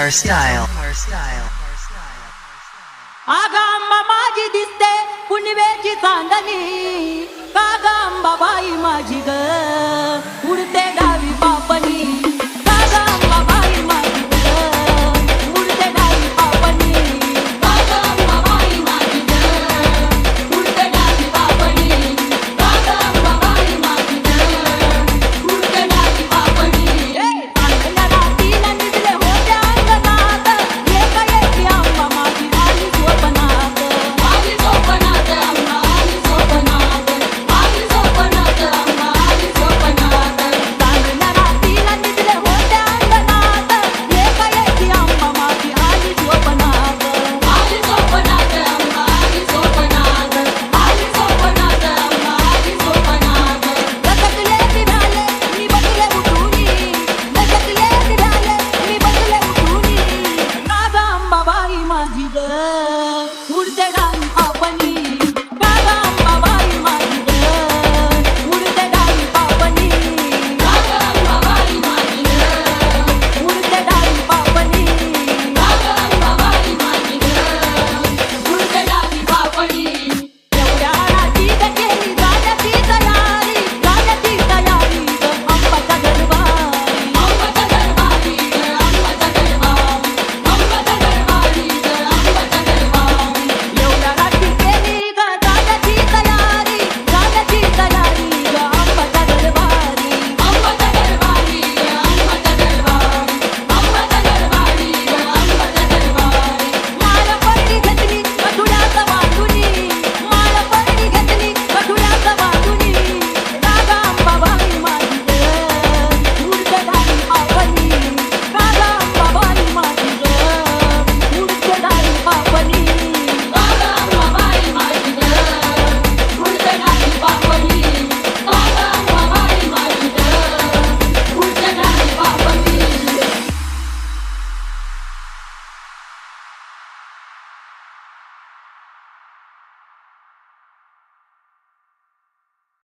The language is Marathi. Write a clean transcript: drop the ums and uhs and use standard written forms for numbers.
Hairstyle. आगा अंबा माझी दिसते पुनवेची चांदणी, कागा अंबा बाई माझी ग उडते डावी पापणी, कागा अंबा बाई माझी ग उडते डावी पापणी, कागा अंबा बाई माझी ग उडते डावी पापणी, कागा अंबा बाई माझी ग उडते डावी पापणी. चांगल्या रात्रीला निजले होत्या अंगणात, एका एकी अंबा माझी आली स्वप्नात, आली स्वप्नात अंबा आली स्वप्नात, आली स्वप्नात अंबा आली स्वप्नात. चांगल्या रात्रीला निजले होत्या अंगणात, एका एकी अंबा माझी आली स्वप्नात, आली स्वप्नात अंबा आली स्वप्नात, आली स्वप्नात अंबा आली स्वप्नात. लचकले बिराले मी बसले उठूनी, लचकले बिराले मी बसले उठूनी, कागा अंबा बाई माझी ग उडते डावी